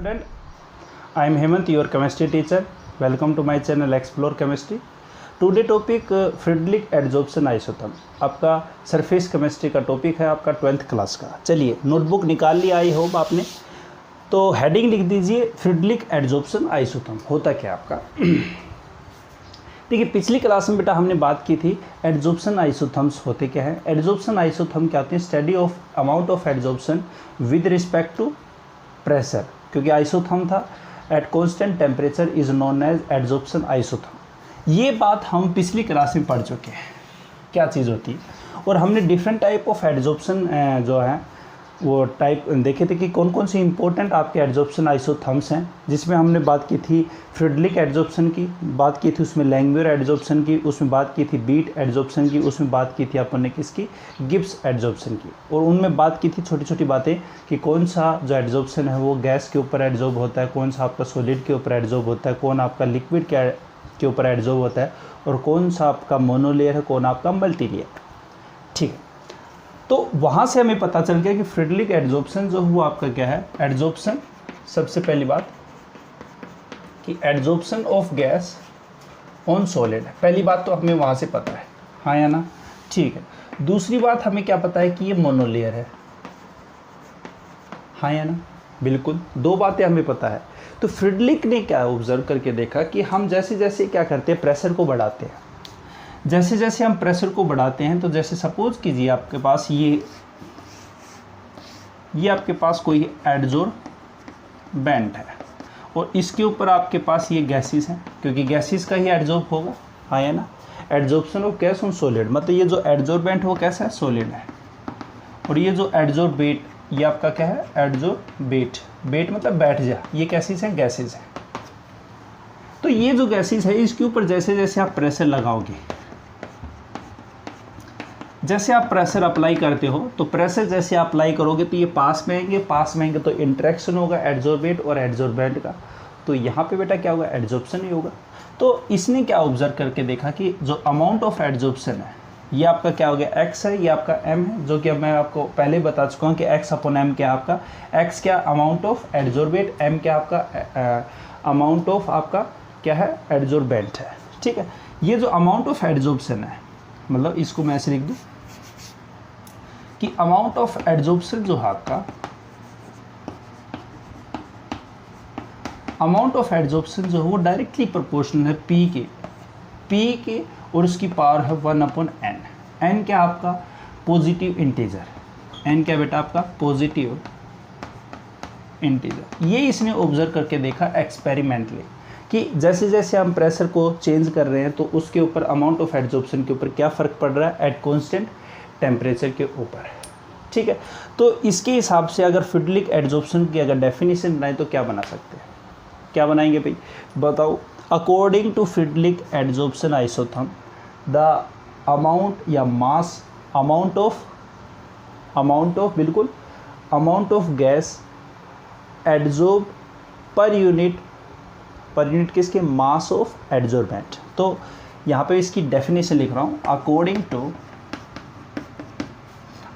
Student, I am Hemant, your chemistry teacher. Welcome to my channel Explore Chemistry. Today topic Friedlich adsorption isotherm. आपका surface chemistry का topic है, आपका 12th class का। चलिए notebook निकाल लिया आई होप आपने। तो हेडिंग लिख दीजिए फ्रिडलिक एडजॉर्प्शन आइसोथर्म। होता क्या आपका देखिए, पिछली क्लास में बेटा हमने बात की थी एडजॉर्प्शन आइसोथर्म्स होते क्या है। एडजॉर्प्शन आइसोथर्म क्या होते हैं? Study of amount of adsorption with respect to pressure. क्योंकि आइसोथर्म था at constant temperature is known as adsorption isotherm. ये बात हम पिछली क्लास में पढ़ चुके हैं क्या चीज़ होती है, और हमने डिफरेंट टाइप ऑफ एडजॉर्प्शन जो है वो टाइप देखे थे कि कौन कौन से इंपॉर्टेंट आपके एडजॉर्प्शन आइसोथर्म्स हैं, जिसमें हमने बात की थी फ्रिडलिक एडजॉर्प्शन की, बात की थी उसमें लैंगमुइर एडजॉर्प्शन की, उसमें बात की थी बीट एडजॉर्प्शन की, उसमें बात की थी अपन ने किसकी, गिब्स एडजॉर्प्शन की। और उनमें बात की थी छोटी छोटी बातें कि कौन सा जो एडजॉर्प्शन है वो गैस के ऊपर एडजॉर्ब होता है, कौन सा आपका सॉलिड के ऊपर एडजॉर्ब होता है, कौन आपका लिक्विड के ऊपर एडजॉर्ब होता है, और कौन सा आपका मोनोलेयर है, कौन आपका मल्टीलेयर। ठीक है, तो वहाँ से हमें पता चल गया कि फ्रिडलिक एडजॉर्प्शन जो हुआ आपका क्या है। एडजॉर्प्शन, सबसे पहली बात कि adsorption of gas on solid, पहली बात तो हमें वहाँ से पता है, हाँ या ना। ठीक है, दूसरी बात हमें क्या पता है कि ये मोनोलेयर है, हाँ या ना, बिल्कुल। दो बातें हमें पता है। तो फ्रिडलिक ने क्या ऑब्जर्व करके देखा कि हम जैसे जैसे क्या करते हैं, प्रेशर को बढ़ाते हैं। जैसे जैसे हम प्रेशर को बढ़ाते हैं, तो जैसे सपोज कीजिए आपके पास ये आपके पास कोई एडजॉर्बेंट है और इसके ऊपर आपके पास ये गैसेस हैं, क्योंकि गैसेस का ही एडजॉर्ब होगा, हाँ या ना। Adsorption of gas on solid, मतलब ये जो एडजॉर्बेंट वो कैसा है, सॉलिड है। और ये जो एडजॉर्बेट, ये आपका क्या है, एडजॉर्बेट, बेट मतलब बैठ जा, ये कैसेस हैं, गैसेस हैं। तो ये जो गैसेस है इसके ऊपर जैसे जैसे आप प्रेशर लगाओगे, जैसे आप प्रेशर अप्लाई करते हो, तो प्रेशर जैसे अप्लाई करोगे तो ये पास में आएंगे तो इंटरेक्शन होगा एडजॉर्बेट और एडजॉर्बेंट का। तो यहाँ पे बेटा क्या होगा, एडजॉर्प्शन ही होगा। तो इसने क्या ऑब्जर्व करके देखा कि जो अमाउंट ऑफ एडजॉर्प्शन है ये आपका क्या हो गया, x है, ये आपका m है, जो कि अब मैं आपको पहले बता चुका हूँ कि x अपॉन m क्या आपका, x क्या अमाउंट ऑफ एडजॉर्बेट, m क्या आपका अमाउंट ऑफ आपका क्या है, एडजॉर्बेंट है। ठीक है, ये जो अमाउंट ऑफ एडजॉर्प्शन है, मतलब इसको मैं ऐसे लिख दूँ कि अमाउंट ऑफ एडजॉर्प्शन जो है आपका, अमाउंट ऑफ एडजॉर्प्शन जो है वो डायरेक्टली प्रोपोर्शनल है p के और उसकी पावर है 1/n। n क्या आपका, पॉजिटिव इंटीजर, n क्या बेटा आपका, पॉजिटिव इंटीजर। ये इसने ऑब्जर्व करके देखा एक्सपेरिमेंटली कि जैसे जैसे हम प्रेशर को चेंज कर रहे हैं तो उसके ऊपर अमाउंट ऑफ एडजॉर्प्शन के ऊपर क्या फ़र्क पड़ रहा है, एट कॉन्स्टेंट टेम्परेचर के ऊपर। ठीक है, तो इसके हिसाब से अगर फ्रिडलिक एडजॉर्प्शन की अगर डेफिनेशन बनाए तो क्या बना सकते हैं, क्या बनाएंगे भाई बताओ। According to Freundlich adsorption isotherm the amount या मास, अमाउंट ऑफ बिल्कुल, amount of gas adsorb per unit किसके, मास ऑफ एडजॉर्बेंट। तो यहाँ पे इसकी डेफिनेशन लिख रहा हूँ,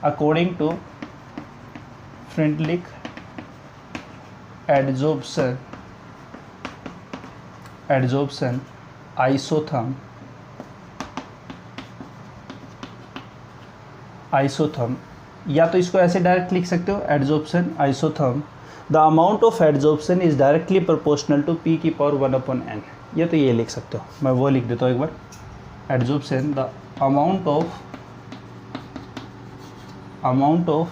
according to Freundlich adsorption isotherm, या तो इसको ऐसे डायरेक्ट लिख सकते हो, adsorption isotherm the amount of adsorption is directly proportional to p की पावर 1/n। ये तो ये लिख सकते हो, मैं वो लिख देता हूँ एक बार, adsorption the amount of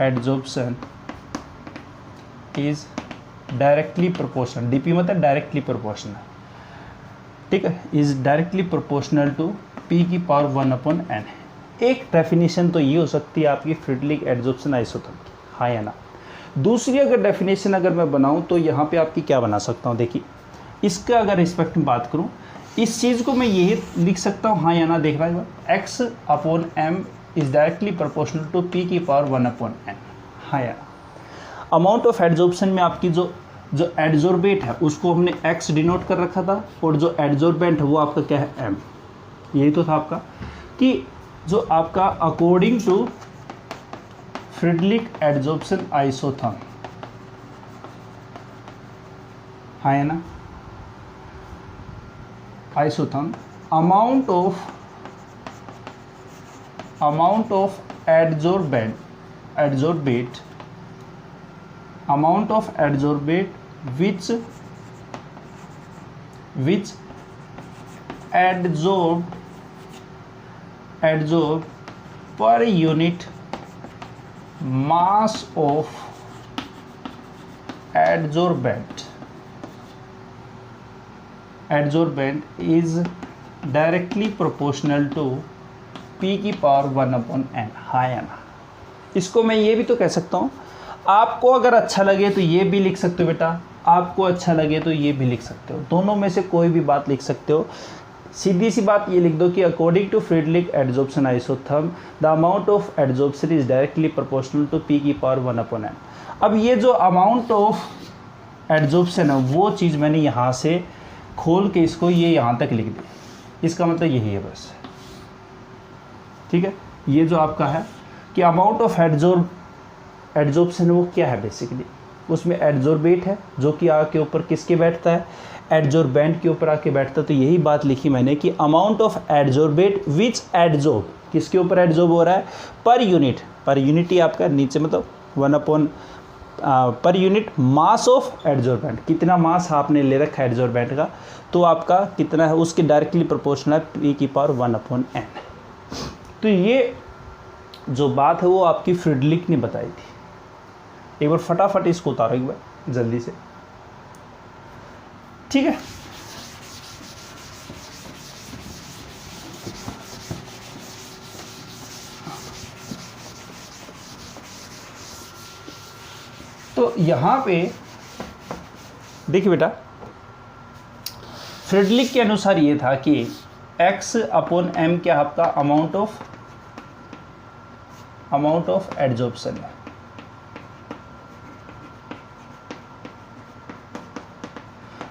adsorption is directly proportional, dp मतलब डायरेक्टली प्रोपोर्शनल, ठीक है, is directly proportional to p की पावर 1/n। एक डेफिनेशन तो ये हो सकती है आपकी फ्रिडलिक एडजॉर्प्शन आइसोथर्म की, हाँ या ना। दूसरी अगर डेफिनेशन अगर मैं बनाऊं तो यहाँ पे आपकी क्या बना सकता हूँ, देखिए इसका अगर रिस्पेक्ट में बात करूँ, इस चीज़ को मैं यही लिख सकता हूँ, हाँ या ना, देखना एक बार, x/m is directly proportional to p की पावर 1/n, हाँ या ना। अमाउंट ऑफ एडजॉर्प्शन में आपकी जो एडजॉर्बेट है उसको हमने x डिनोट कर रखा था, और जो एडजॉर्बेंट है वो आपका क्या है, m। यही तो था आपका कि जो आपका according to Freundlich adsorption isotherm हाँ है ना, isotherm amount of adsorbate amount of adsorbate which adsorb per unit mass of adsorbent is directly proportional to P की पावर 1/n। हाँ या ना, इसको मैं ये भी तो कह सकता हूँ, आपको अगर अच्छा लगे तो ये भी लिख सकते हो बेटा, आपको अच्छा लगे तो ये भी लिख सकते हो, दोनों में से कोई भी बात लिख सकते हो। सीधी सी बात ये लिख दो कि according to Freundlich adsorption isotherm the amount of adsorption is directly proportional to P की पावर 1/n। अब ये जो अमाउंट ऑफ एडजॉर्प्शन है वो चीज़ मैंने यहाँ से खोल के इसको ये यहाँ तक लिख दी, इसका मतलब यही है बस, ठीक है। ये जो आपका है कि अमाउंट ऑफ एडजॉर्प्शन वो क्या है, बेसिकली उसमें एडजॉर्बेट है जो कि आके ऊपर किसके बैठता है, एडजॉर्बेंट के ऊपर आके बैठता है। तो यही बात लिखी मैंने कि amount of adsorbate which adsorb, किसके ऊपर एडजॉर्ब हो रहा है, पर यूनिट ही आपका नीचे मतलब 1/, per unit mass of adsorbent, कितना मास आपने ले रखा है एडजॉर्बेंट का, तो आपका कितना है उसके डायरेक्टली प्रोपोर्शनल है P की पावर 1/n। तो ये जो बात है वो आपकी फ्रीडलिक ने बताई थी। एक बार फटाफट इसको उतारो एक बार जल्दी से, ठीक है। तो यहां पे देखिए बेटा, फ्रीडलिक के अनुसार ये था कि x/m क्या आपका अमाउंट ऑफ एडजॉर्प्शन है।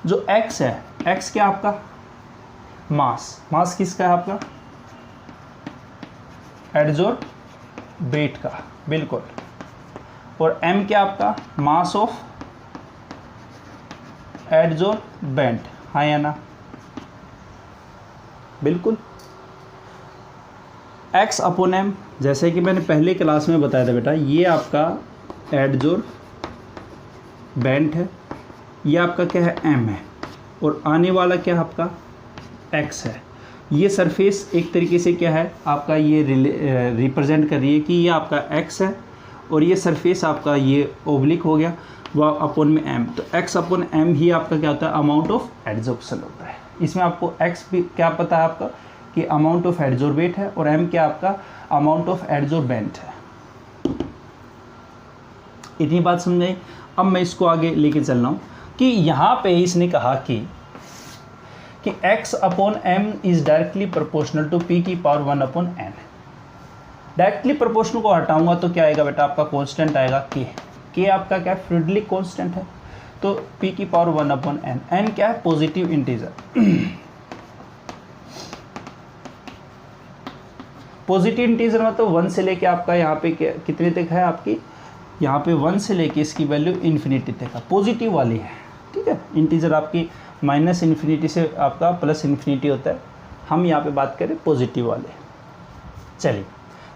जो x है, x क्या आपका मास किसका है आपका, एडजॉर्बेट का, बिल्कुल। और m क्या आपका मास ऑफ एडजॉर्बेंट, हाँ या ना, बिल्कुल। x/m जैसे कि मैंने पहले क्लास में बताया था बेटा, ये आपका एडजॉर्बेंट है, ये आपका क्या है m है, और आने वाला क्या आपका x है। ये सरफेस एक तरीके से क्या है आपका, ये रिप्रेजेंट कर रही है कि ये आपका x है और ये सरफेस आपका ये ओब्लिक हो गया, वह अपॉन में m। तो x/m ही आपका क्या होता है, अमाउंट ऑफ एडजॉर्प्शन होता है। इसमें आपको x भी क्या पता है आपका कि अमाउंट ऑफ एडजॉर्बेट है, और m क्या आपका अमाउंट ऑफ एडजॉर्बेंट है। इतनी बात समझ आई। अब मैं इसको आगे लेके चल रहा हूँ कि यहाँ पे इसने कहा कि x/m is directly proportional to P की पावर 1/n। डायरेक्टली प्रोपोर्शनल को हटाऊंगा तो क्या आएगा बेटा, आपका कांस्टेंट आएगा k आपका क्या फ्रीडलिक कांस्टेंट है, तो P की पावर 1/n। n क्या है, पॉजिटिव इंटीजर। पॉजिटिव इंटीजर मतलब 1 से लेके आपका यहाँ पे कितने तक है, आपकी यहाँ पे 1 से लेके इसकी वैल्यू इन्फिनिटी तक है, पॉजिटिव वाली है, ठीक है। इंटीजर आपकी -इन्फिनिटी से आपका +इन्फिनिटी होता है, हम यहाँ पे बात करें पॉजिटिव वाले। चलिए,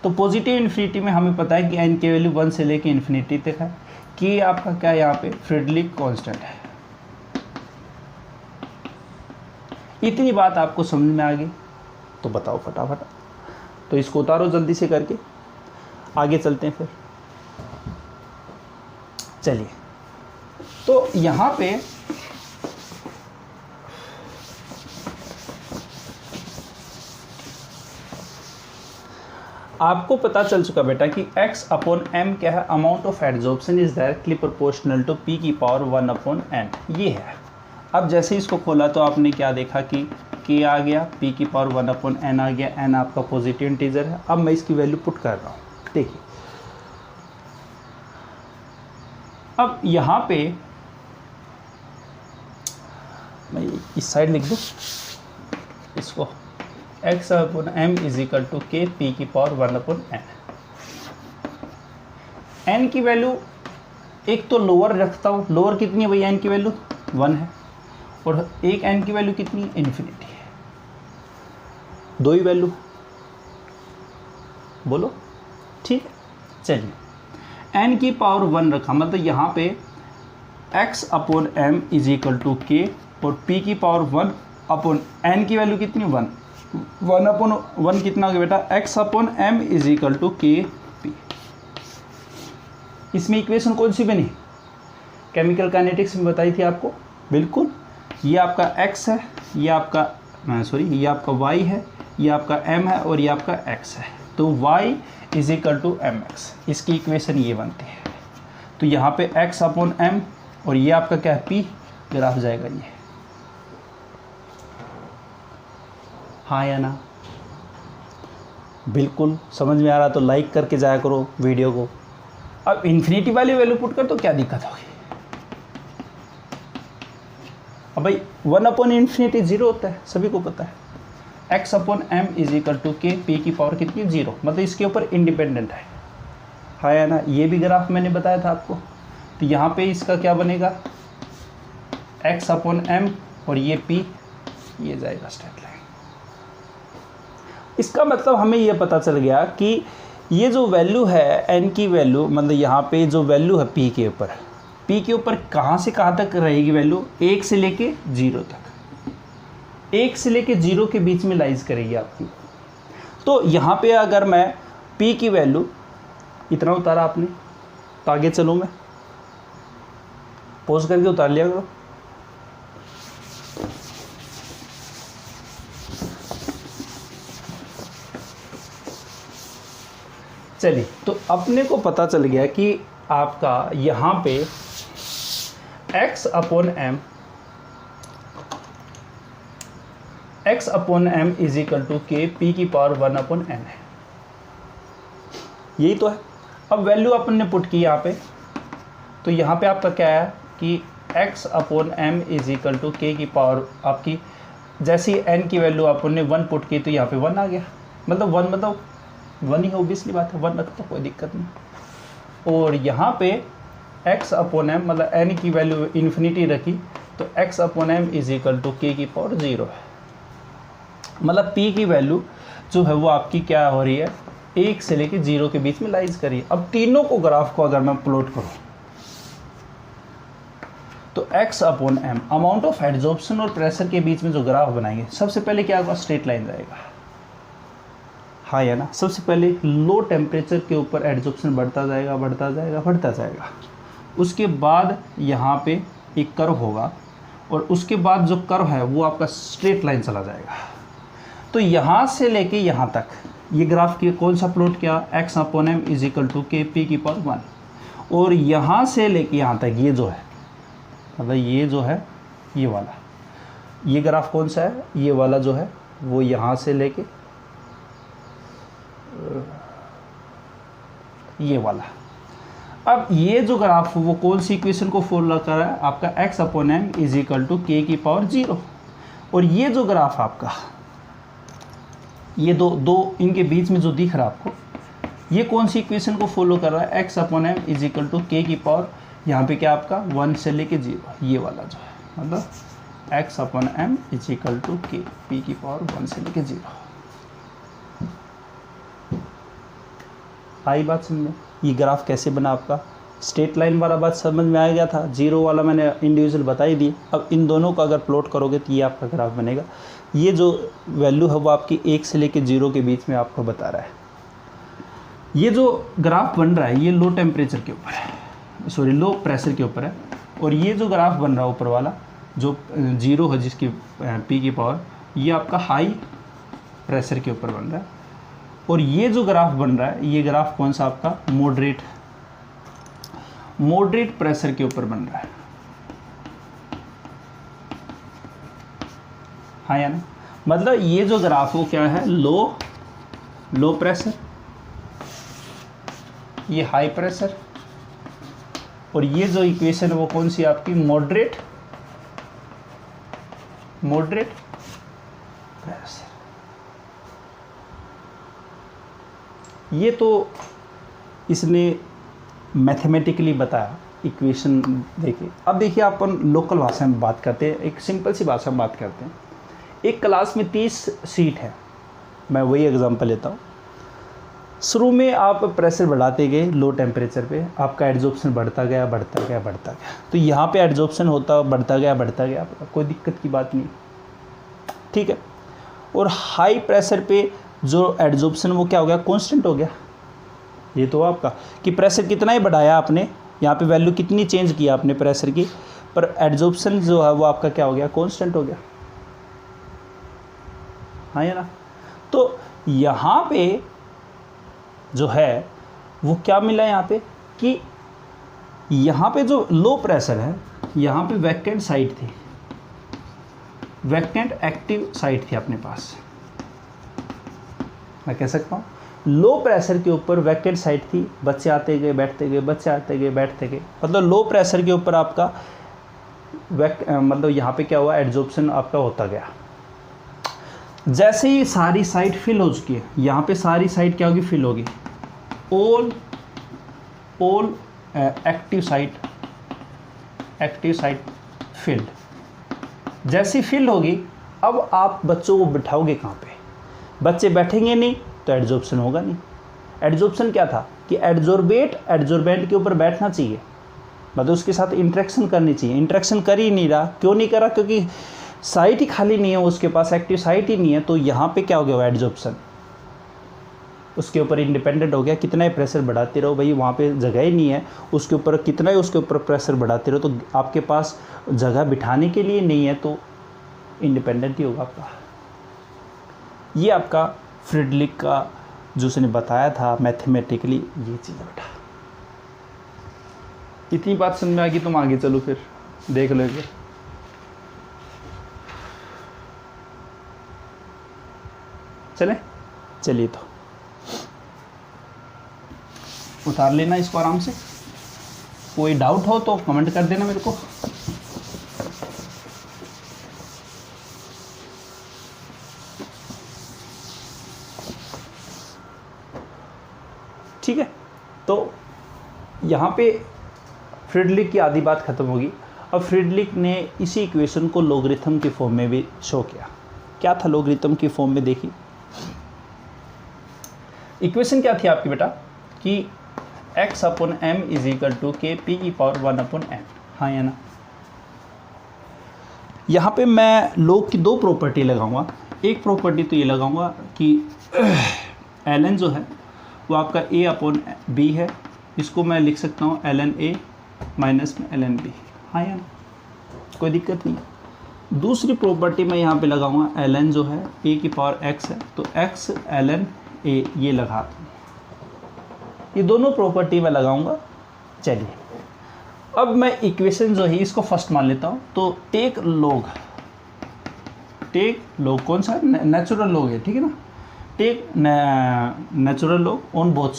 तो पॉजिटिव इन्फिनिटी में हमें पता है कि n की वैल्यू 1 से लेके इन्फिनिटी तक है, कि आपका क्या यहाँ पे फ्रीडलिक कांस्टेंट है। इतनी बात आपको समझ में आ गई तो बताओ फटाफट, तो इसको उतारो जल्दी से करके, आगे चलते हैं फिर। चलिए, तो यहाँ पे आपको पता चल चुका बेटा कि x/m क्या है, amount of adsorption is directly proportional to P की पावर 1/n, ये है। अब जैसे इसको खोला तो आपने क्या देखा कि k आ गया, P की पावर 1/n आ गया, n आपका पॉजिटिव इंटीजर है। अब मैं इसकी वैल्यू पुट कर रहा हूँ, देखिए। अब यहाँ पे मैं इस साइड लिख दूँ इसको, x/m is equal to k P की पावर 1/n। n की वैल्यू एक तो लोअर रखता हूँ, लोअर कितनी है भैया, n की वैल्यू 1 है, और एक n की वैल्यू कितनी है, इन्फिनिटी है। दो ही वैल्यू, बोलो ठीक है। चलिए n की पावर 1 रखा, मतलब यहाँ पे x upon m is equal to k और p की पावर 1 अपॉन n की वैल्यू कितनी, 1 अपॉन 1 कितना हो गया बेटा, x upon m is equal to k p। इसमें इक्वेशन कौन सी बनी, केमिकल काइनेटिक्स में बताई थी आपको, बिल्कुल। ये आपका x है, ये आपका ये आपका y है, ये आपका m है और ये आपका x है। तो y is equal to mx, इसकी इक्वेशन ये बनती है। तो यहाँ पे x अपॉन m और ये आपका क्या है, p, ग्राफ जाएगा ये, हाँ या ना। बिल्कुल समझ में आ रहा तो लाइक करके जाया करो वीडियो को। अब इन्फिनिटी वाली वैल्यू पुट कर तो क्या दिक्कत होगी, अब भाई 1 अपॉन इन्फिनिटी 0 होता है, सभी को पता है। x upon m is equal to k, p की पावर कितनी, 0, मतलब इसके ऊपर इंडिपेंडेंट है, हाँ या ना। ये भी ग्राफ मैंने बताया था आपको। तो यहाँ पे इसका क्या बनेगा, x अपॉन m और ये p, ये जाएगा स्ट्रेट लाइन। इसका मतलब हमें ये पता चल गया कि ये जो वैल्यू है n की वैल्यू, मतलब यहाँ पे जो वैल्यू है p के ऊपर, p के ऊपर कहाँ से कहाँ तक रहेगी वैल्यू, 1 से लेके 0 तक, 1 से लेके 0 के बीच में लाइज करेगी आपकी। तो यहाँ पे अगर मैं p की वैल्यू इतना उतारा आपने, तो आगे चलूँ मैं, पॉज करके उतार लिया करो। चलिए, तो अपने को पता चल गया कि आपका यहाँ पे x upon m is equal to k, p की पावर 1 अपॉन n है, यही तो है। अब वैल्यू अपन ने पुट की यहाँ पे, तो यहाँ पे आपका क्या है कि x upon m is equal to k की पावर आपकी, जैसी n की वैल्यू अपन ने 1 पुट की तो यहाँ पे 1 आ गया, मतलब 1 मतलब 1 ही, ऑब्वियसली बात है, 1 रखता कोई दिक्कत नहीं। और यहाँ पे x अपॉन m, मतलब n की वैल्यू इन्फिनिटी रखी, तो x upon m is equal to k की पावर 0 है, मतलब p की वैल्यू जो है वो आपकी क्या हो रही है, 1 से लेके 0 के बीच में लाइज करिए। अब तीनों को ग्राफ को अगर मैं प्लॉट करूँ तो x upon m, amount of adsorption और प्रेशर के बीच में जो ग्राफ बनाएंगे, सबसे पहले क्या होगा, स्ट्रेट लाइन जाएगा, हाँ या ना। सबसे पहले लो टेम्परेचर के ऊपर एड्जॉर्प्शन बढ़ता जाएगा, बढ़ता जाएगा, बढ़ता जाएगा। उसके बाद यहाँ पे एक कर्व होगा और उसके बाद जो कर्व है वो आपका स्ट्रेट लाइन चला जाएगा। तो यहाँ से लेके यहाँ तक ये ग्राफ की कौन सा प्लॉट किया, x upon m is equal to k, p की पावर 1। और यहाँ से लेके यहाँ तक ये जो है, मतलब ये जो है ये वाला, ये ग्राफ कौन सा है, ये वाला जो है वो यहाँ से लेके ये वाला। अब ये जो ग्राफ वो कौन सी इक्वेशन को फॉलो कर रहा है, आपका x upon m is equal to k की पावर 0। और ये जो ग्राफ आपका, ये दो इनके बीच में जो दिख रहा है आपको, ये कौन सी इक्वेशन को फॉलो कर रहा है, x upon m is equal to k की पावर, यहाँ पे क्या आपका 1 से लेके 0, ये वाला जो है, मतलब x upon m is equal to k, p की पावर 1 से लेके 0। आई बात समझ में, ये ग्राफ कैसे बना आपका, स्ट्रेट लाइन वाला बात समझ में आ गया था, 0 वाला मैंने इंडिविजुअल बता ही दी। अब इन दोनों को अगर प्लॉट करोगे तो ये आपका ग्राफ बनेगा। ये जो वैल्यू है वो आपकी 1 से लेके 0 के बीच में आपको बता रहा है। ये जो ग्राफ बन रहा है ये लो टेम्परेचर के ऊपर है, सॉरी लो प्रेशर के ऊपर है। और ये जो ग्राफ बन रहा है ऊपर वाला जो 0 है जिसकी p की पावर, ये आपका हाई प्रेशर के ऊपर बन रहा है। और ये जो ग्राफ बन रहा है ये ग्राफ कौन सा आपका, मॉडरेट प्रेशर के ऊपर बन रहा है, हाँ या ना। मतलब ये जो ग्राफ वो क्या है, लो प्रेशर, ये हाई प्रेशर, और ये जो इक्वेशन है वो कौन सी आपकी, मॉडरेट प्रेशर। ये तो इसने मैथमेटिकली बताया, इक्वेशन देखिए। अब देखिए अपन लोकल भाषा में बात करते हैं, एक सिंपल सी भाषा में बात करते हैं। एक क्लास में 30 सीट है, मैं वही एग्जांपल लेता हूँ। शुरू में आप प्रेशर बढ़ाते गए लो टेम्परेचर पे, आपका एड्जॉर्प्शन बढ़ता गया बढ़ता गया बढ़ता गया, तो यहाँ पे एड्जॉर्प्शन होता बढ़ता गया, कोई दिक्कत की बात नहीं, ठीक है। और हाई प्रेशर पे जो एड्जॉर्प्शन वो क्या हो गया, कांस्टेंट हो गया। ये तो आपका कि प्रेशर कितना ही बढ़ाया आपने, यहाँ पे वैल्यू कितनी चेंज किया आपने प्रेशर की, पर एड्जॉर्प्शन जो है वो आपका क्या हो गया, कांस्टेंट हो गया, हाँ या ना। तो यहाँ पे जो है वो क्या मिला यहाँ पे कि यहाँ पे जो लो प्रेशर है, यहाँ पे वैकेंट साइड थी, वैकेंट एक्टिव साइड थी अपने पास, मैं कह सकता हूँ लो प्रेशर के ऊपर वैकेंट साइड थी, बच्चे आते गए बैठते गए, बच्चे आते गए बैठते गए, मतलब लो प्रेशर के ऊपर आपका मतलब यहाँ पे क्या हुआ, एड्जॉर्प्शन आपका होता गया। जैसे ही सारी साइड फिल हो चुकी है, यहाँ पे सारी साइड क्या होगी, फिल होगी, ऑल एक्टिव साइड फिल्ड। जैसी फिल होगी, अब आप बच्चों को बिठाओगे कहाँ पे, बच्चे बैठेंगे नहीं तो एड्जॉर्प्शन होगा नहीं। एड्जॉर्प्शन क्या था कि एड्जॉर्बेंट के ऊपर बैठना चाहिए, मतलब उसके साथ इंटरेक्शन करनी चाहिए, इंटरेक्शन कर ही नहीं रहा। क्यों नहीं करा, क्योंकि साइट ही खाली नहीं है, उसके पास एक्टिव साइट ही नहीं है, तो यहाँ पे क्या हो गया, एड्जॉर्प्शन उसके ऊपर इंडिपेंडेंट हो गया। कितना ही प्रेशर बढ़ाते रहो भाई, वहाँ पे जगह ही नहीं है, उसके ऊपर कितना ही उसके ऊपर प्रेशर बढ़ाते रहो, तो आपके पास जगह बिठाने के लिए नहीं है, तो इंडिपेंडेंट ही होगा आपका। ये आपका फ्रिडलिक का जो उसने बताया था मैथमेटिकली, ये चीज़ है बेटा। इतनी बात समझ में आ गई, तुम आगे चलो फिर देख लो। चलिए तो उतार लेना इसको आराम से। कोई डाउट हो तो कमेंट कर देना मेरे को। ठीक है, तो यहाँ पे फ्रिडलिक की आधी बात ख़त्म होगी। अब फ्रिडलिक ने इसी इक्वेशन को लॉगरिथम के फॉर्म में भी शो किया। क्या था लॉगरिथम की फॉर्म में, देखिए इक्वेशन क्या थी आपकी बेटा कि x upon m is equal to k p की पावर 1 अपॉन m, हाँ या ना। यहाँ पे मैं लॉग की दो प्रॉपर्टी लगाऊंगा। एक प्रॉपर्टी तो ये लगाऊंगा कि ln जो है वो आपका a अपॉन b है, इसको मैं लिख सकता हूँ ln a माइनस में ln b, हाँ या ना, कोई दिक्कत नहीं। दूसरी प्रॉपर्टी मैं यहाँ पे लगाऊंगा ln जो है a की पावर x है, तो x ln a ये लगा दूँ। ये दोनों प्रॉपर्टी मैं लगाऊंगा। चलिए अब मैं इक्वेशन जो है इसको फर्स्ट मान लेता हूँ। तो टेक लॉग कौन सा, नेचुरल लॉग है, ठीक है ना। Take natural log on both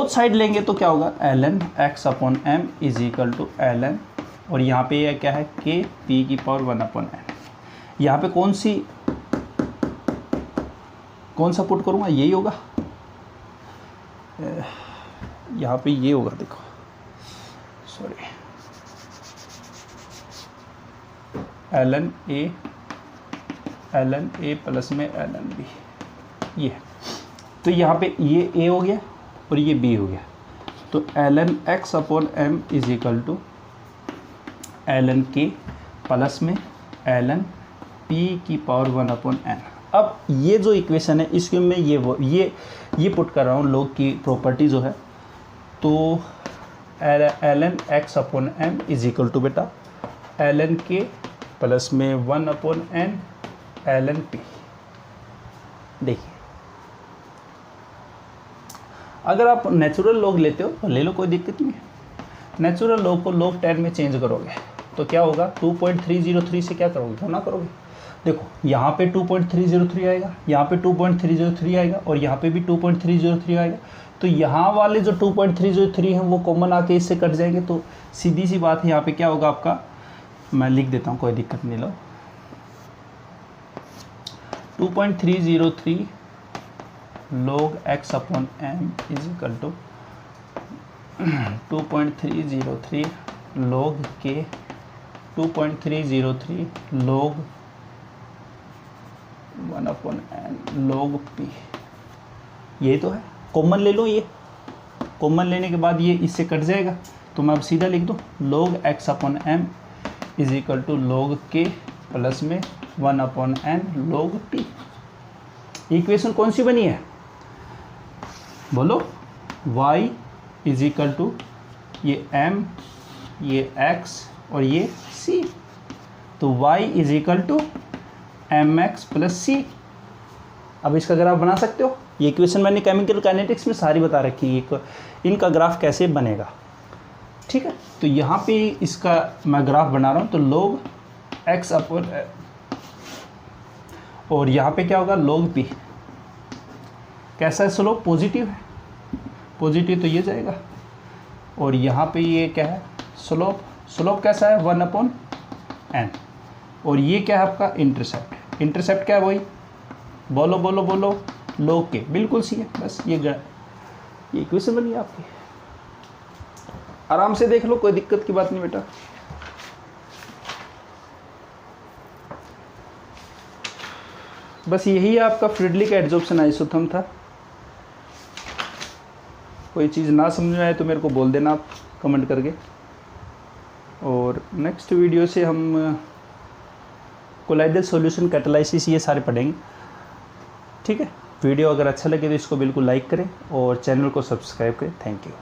side लेंगे तो क्या होगा, ln x upon m is equal to ln, और यहाँ पे यह क्या है, k p की पावर 1 अपॉन m। यहाँ पे कौन सा पुट करूँगा, यही होगा, यहाँ पे ये होगा, देखो सॉरी, ln a प्लस में ln b, ये तो यहाँ पे ये a हो गया और ये b हो गया। तो ln x upon m is equal to ln k plus में ln p की पावर 1 अपॉन n। अब ये जो इक्वेशन है इसके में ये पुट कर रहा हूँ लॉग की प्रॉपर्टी जो है। तो ln x upon m is equal to बेटा ln k प्लस में 1 अपॉन n ln p। देखिए अगर आप नेचुरल लॉग लेते हो तो ले लो, कोई दिक्कत नहीं है। नेचुरल लॉग को log 10 में चेंज करोगे तो क्या होगा, 2.303 से क्या करोगे, गुना करोगे। देखो यहाँ पे 2.303 आएगा, यहाँ पे 2.303 आएगा और यहाँ पे भी 2.303 आएगा। तो यहाँ वाले जो 2.303 हैं वो कॉमन आके इससे कट जाएंगे। तो सीधी सी बात है, यहाँ पे क्या होगा आपका, मैं लिख देता हूँ, कोई दिक्कत नहीं, लो 2.303 log x upon m is equal to 2.303 log k 2.303 log 1 upon n log p। यही तो है, कॉमन ले लो, ये कॉमन लेने के बाद ये इससे कट जाएगा, तो मैं अब सीधा लिख दूँ log x upon m is equal to log k plus में 1 upon n log p। Equation कौन सी बनी है बोलो, y इज इक्वल टू ये m, ये x और ये c, तो y is equal to mx plus c। अब इसका ग्राफ बना सकते हो, ये इक्वेशन मैंने केमिकल काइनेटिक्स में सारी बता रखी है, इनका ग्राफ कैसे बनेगा, ठीक है। तो यहाँ पे इसका मैं ग्राफ बना रहा हूँ, तो log x अपॉन, और यहाँ पे क्या होगा log p, कैसा है स्लोप, पॉजिटिव है, पॉजिटिव तो ये जाएगा, और यहाँ पे ये क्या है स्लोप, स्लोप कैसा है 1 अपॉन n, और ये क्या है आपका इंटरसेप्ट, इंटरसेप्ट क्या है वही, बोलो बोलो बोलो log k, बिल्कुल सी है, बस ये इक्वेशन बनी है आपकी, आराम से देख लो, कोई दिक्कत की बात नहीं बेटा। बस यही आपका फ्रिडली का एड्जॉर्प्शन आइसोथर्म था। कोई चीज़ ना समझ में आए तो मेरे को बोल देना आप कमेंट करके, और नेक्स्ट वीडियो से हम कोलाइडल सॉल्यूशन, कैटालाइसिस, ये सारे पढ़ेंगे, ठीक है। वीडियो अगर अच्छा लगे तो इसको बिल्कुल लाइक करें और चैनल को सब्सक्राइब करें। Thank you.